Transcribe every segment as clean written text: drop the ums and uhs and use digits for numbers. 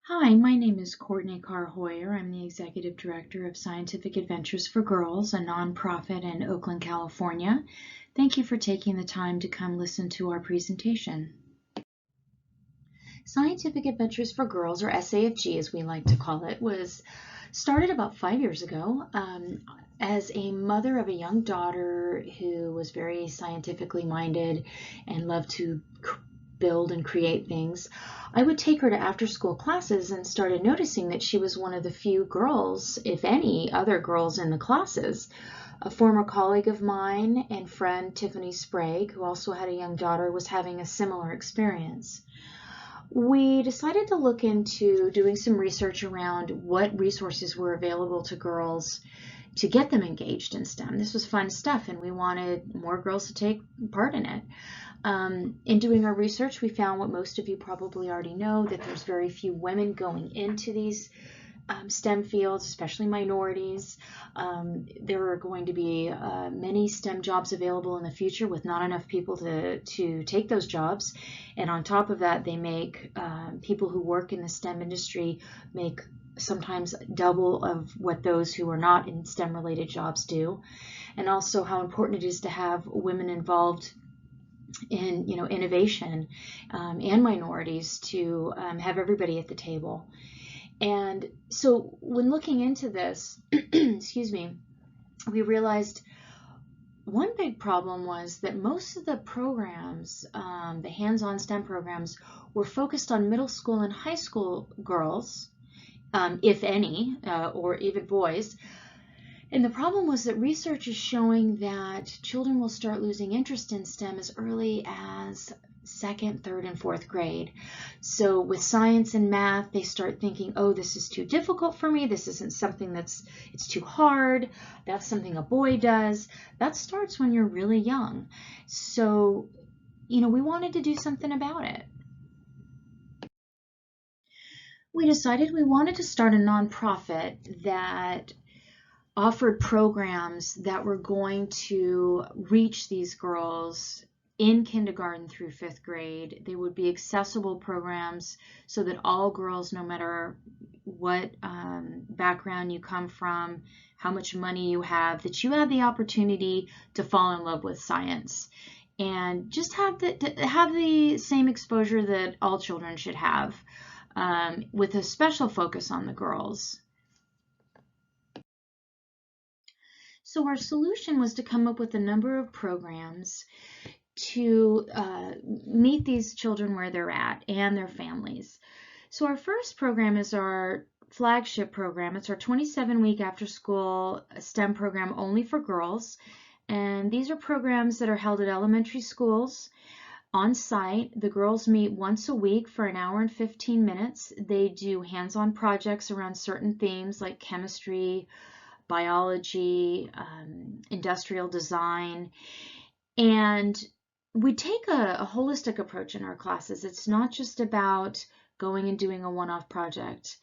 Hi, my name is Courtney Carr Hoyer. I'm the Executive Director of Scientific Adventures for Girls, a nonprofit in Oakland, California. Thank you for taking the time to come listen to our presentation. Scientific Adventures for Girls, or SAFG as we like to call it, was started about 5 years ago as a mother of a young daughter who was very scientifically minded and loved to build and create things. I would take her to after school classes and started noticing that she was one of the few girls, if any other girls in the classes. A former colleague of mine and friend, Tiffany Sprague, who also had a young daughter, was having a similar experience. We decided to look into doing some research around what resources were available to girls to get them engaged in STEM. This was fun stuff, and we wanted more girls to take part in it. In doing our research, we found what most of you probably already know, that there's very few women going into these STEM fields, especially minorities. There are going to be many STEM jobs available in the future with not enough people to take those jobs. And on top of that, they make people who work in the STEM industry make sometimes double of what those who are not in STEM related jobs do. And also how important it is to have women involved in innovation and minorities to have everybody at the table. And so when looking into this, excuse me, we realized one big problem was that most of the programs, the hands-on STEM programs, were focused on middle school and high school girls, if any, or even boys. And the problem was that research is showing that children will start losing interest in STEM as early as second, third, and fourth grade. So with science and math, they start thinking, oh, this is too difficult for me. This isn't something it's too hard. That's something a boy does. That starts when you're really young. So, we wanted to do something about it. We decided we wanted to start a nonprofit that offered programs that were going to reach these girls in kindergarten through fifth grade. They would be accessible programs so that all girls, no matter what background you come from, how much money you have, that you have the opportunity to fall in love with science and just have the same exposure that all children should have, with a special focus on the girls. So our solution was to come up with a number of programs to meet these children where they're at and their families. So our first program is our flagship program. It's our 27-week after-school STEM program only for girls. And these are programs that are held at elementary schools on site. The girls meet once a week for an hour and 15 minutes. They do hands-on projects around certain themes like chemistry, biology, industrial design, and we take a holistic approach in our classes. It's not just about going and doing a one-off project.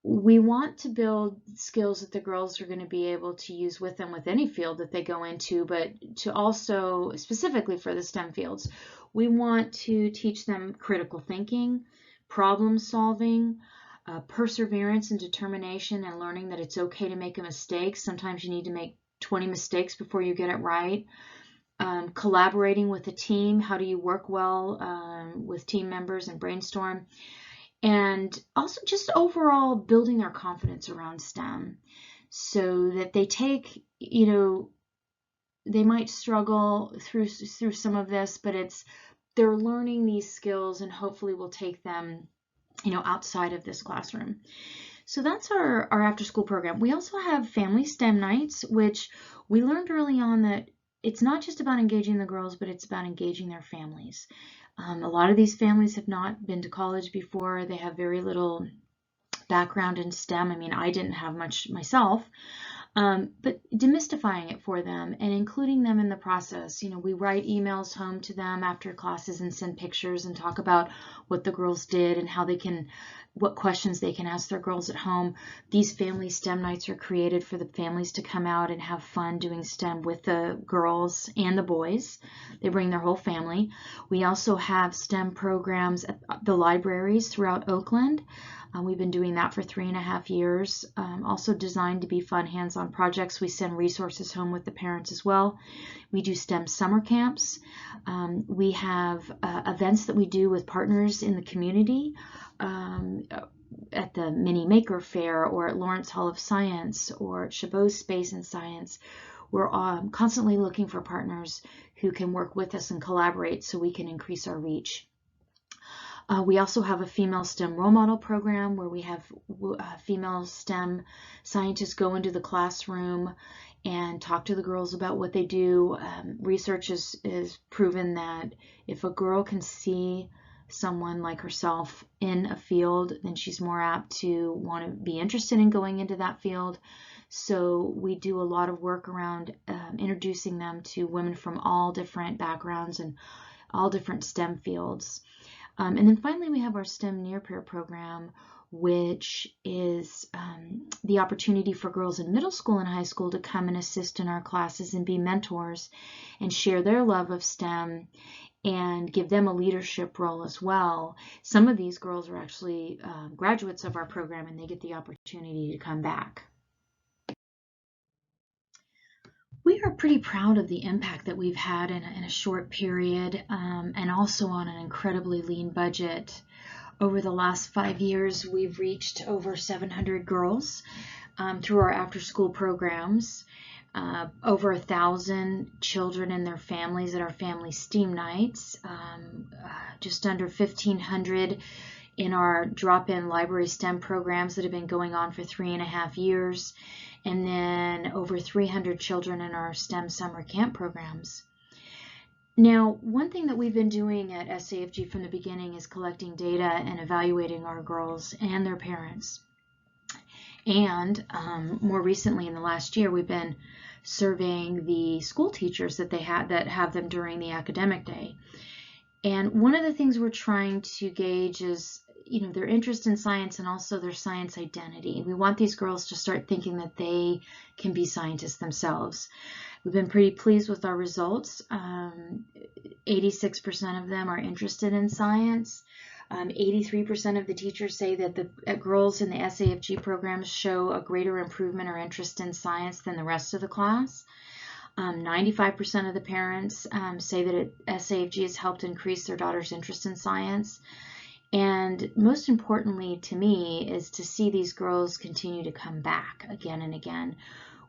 We want to build skills that the girls are going to be able to use with them with any field that they go into, but to also, specifically for the STEM fields, we want to teach them critical thinking, problem solving, perseverance and determination, and learning that it's okay to make a mistake. Sometimes you need to make 20 mistakes before you get it right. Collaborating with a team. How do you work well with team members and brainstorm? And also just overall building their confidence around STEM so that they take, they might struggle through some of this, but they're learning these skills and hopefully will take them outside of this classroom. So that's our after school program. We also have family STEM nights, which we learned early on that it's not just about engaging the girls, but it's about engaging their families. A lot of these families have not been to college before. They have very little background in STEM. I mean, I didn't have much myself. But demystifying it for them and including them in the process. We write emails home to them after classes and send pictures and talk about what the girls did and what questions they can ask their girls at home. These family STEM nights are created for the families to come out and have fun doing STEM with the girls and the boys. They bring their whole family. We also have STEM programs at the libraries throughout Oakland. We've been doing that for 3.5 years. Also designed to be fun, hands-on projects. We send resources home with the parents as well. We do STEM summer camps. We have events that we do with partners in the community at the Mini Maker Fair or at Lawrence Hall of Science or at Chabot Space and Science. We're constantly looking for partners who can work with us and collaborate so we can increase our reach. We also have a female STEM role model program where we have female STEM scientists go into the classroom and talk to the girls about what they do. Research is proven that if a girl can see someone like herself in a field, then she's more apt to want to be interested in going into that field. So we do a lot of work around introducing them to women from all different backgrounds and all different STEM fields. And then finally, we have our STEM Near Peer program, which is the opportunity for girls in middle school and high school to come and assist in our classes and be mentors and share their love of STEM and give them a leadership role as well. Some of these girls are actually graduates of our program, and they get the opportunity to come back. We are pretty proud of the impact that we've had in a short period and also on an incredibly lean budget. Over the last 5 years, we've reached over 700 girls through our after-school programs, over 1,000 children and their families at our family STEAM nights, just under 1,500 in our drop-in library STEM programs that have been going on for 3.5 years, and then over 300 children in our STEM summer camp programs. Now, one thing that we've been doing at SAFG from the beginning is collecting data and evaluating our girls and their parents. And more recently, in the last year, we've been surveying the school teachers that have them during the academic day. And one of the things we're trying to gauge is their interest in science and also their science identity. We want these girls to start thinking that they can be scientists themselves. We've been pretty pleased with our results. 86% of them are interested in science. 83% of the teachers say that the girls in the SAFG programs show a greater improvement or interest in science than the rest of the class. 95% of the parents say that SAFG has helped increase their daughter's interest in science. And most importantly to me is to see these girls continue to come back again and again.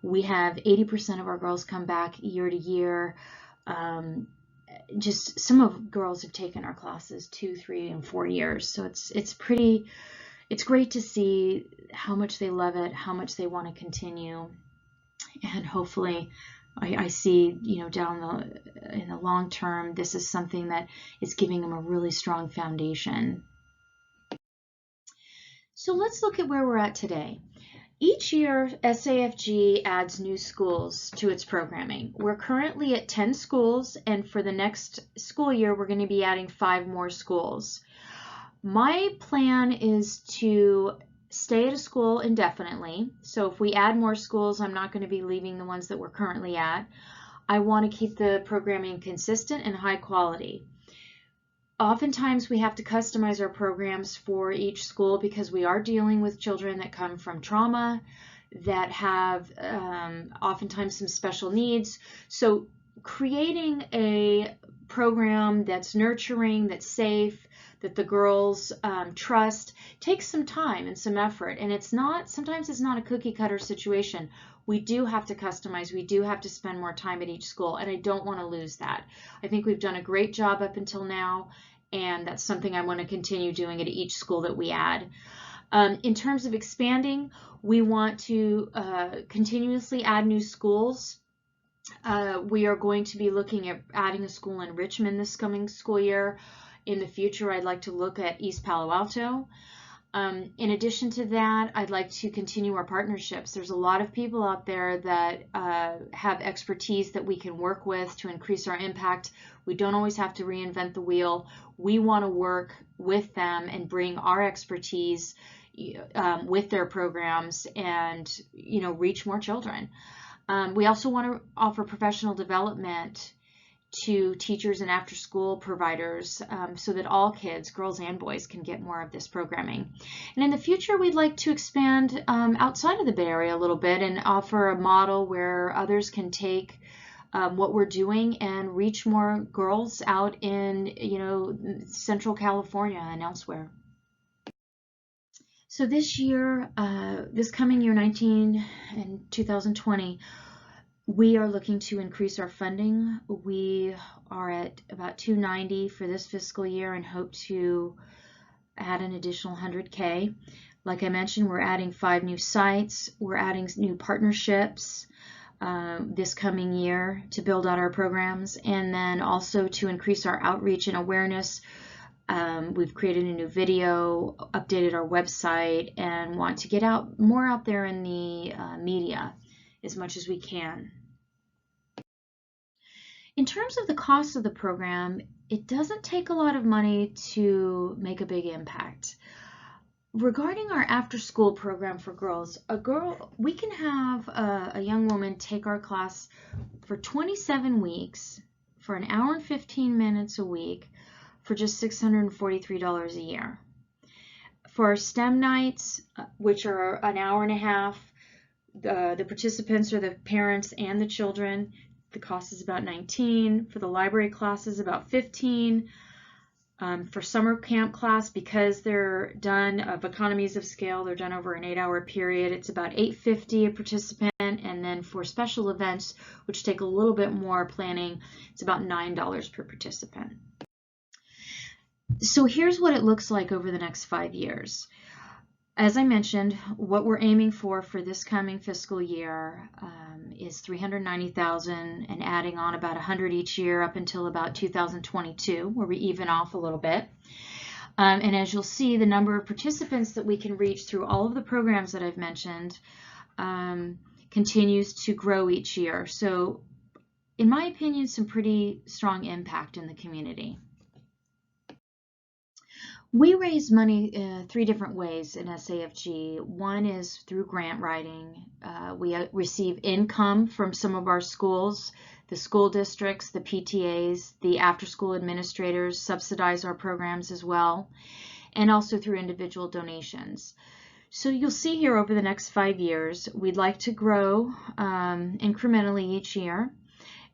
We have 80% of our girls come back year to year. Just some of girls have taken our classes 2, 3, and 4 years. So it's great to see how much they love it, how much they want to continue. And hopefully I see, down in the long term, this is something that is giving them a really strong foundation. So let's look at where we're at today. Each year, SAFG adds new schools to its programming. We're currently at 10 schools, and for the next school year, we're going to be adding 5 more schools. My plan is to stay at a school indefinitely. So if we add more schools, I'm not going to be leaving the ones that we're currently at. I want to keep the programming consistent and high quality. Oftentimes we have to customize our programs for each school because we are dealing with children that come from trauma, that have oftentimes some special needs. So creating a program that's nurturing, that's safe, that the girls trust takes some time and some effort. And sometimes it's not a cookie cutter situation. We do have to customize. We do have to spend more time at each school, and I don't want to lose that. I think we've done a great job up until now, and that's something I want to continue doing at each school that we add. In terms of expanding, we want to continuously add new schools. We are going to be looking at adding a school in Richmond this coming school year. In the future, I'd like to look at East Palo Alto. In addition to that, I'd like to continue our partnerships. There's a lot of people out there that have expertise that we can work with to increase our impact. We don't always have to reinvent the wheel. We want to work with them and bring our expertise with their programs and, reach more children. We also want to offer professional development to teachers and after-school providers so that all kids, girls and boys, can get more of this programming. And in the future, we'd like to expand outside of the Bay Area a little bit and offer a model where others can take what we're doing and reach more girls out in, Central California and elsewhere. So this year, this coming year, 2020, we are looking to increase our funding. We are at about $290 for this fiscal year and hope to add an additional $100K. Like I mentioned, we're adding 5 new sites. We're adding new partnerships this coming year to build out our programs, and then also to increase our outreach and awareness. We've created a new video, updated our website, and want to get more out there in the media as much as we can. In terms of the cost of the program, it doesn't take a lot of money to make a big impact. Regarding our after-school program for girls, we can have a young woman take our class for 27 weeks for an hour and 15 minutes a week for just $643 a year. For our STEM nights, which are an hour and a half, the participants are the parents and the children. The cost is about $19. For the library classes, about $15. For summer camp class, because they're done of economies of scale, they're done over an 8-hour period, it's about $8.50 a participant. And then for special events, which take a little bit more planning, it's about $9 per participant. So here's what it looks like over the next 5 years. As I mentioned, what we're aiming for this coming fiscal year is $390,000 and adding on about $100 each year up until about 2022, where we even off a little bit. And as you'll see, the number of participants that we can reach through all of the programs that I've mentioned continues to grow each year. So, in my opinion, some pretty strong impact in the community. We raise money 3 different ways in SAFG. One is through grant writing. We receive income from some of our schools. The school districts, the PTAs, the after-school administrators subsidize our programs as well, and also through individual donations. So you'll see here over the next 5 years, we'd like to grow incrementally each year.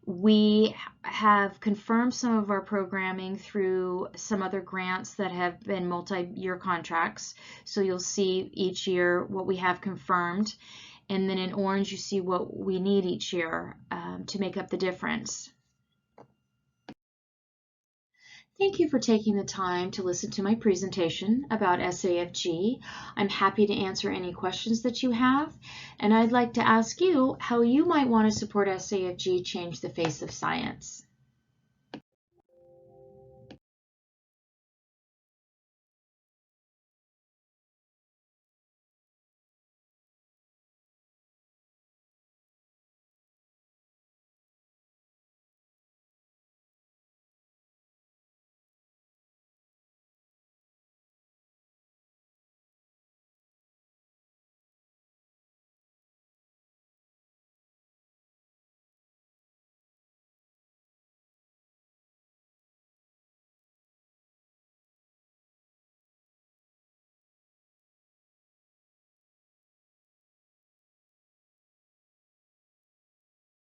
We have confirmed some of our programming through some other grants that have been multi-year contracts. So you'll see each year what we have confirmed. And then in orange, you see what we need each year to make up the difference. Thank you for taking the time to listen to my presentation about SAFG. I'm happy to answer any questions that you have, and I'd like to ask you how you might want to support SAFG change the face of science.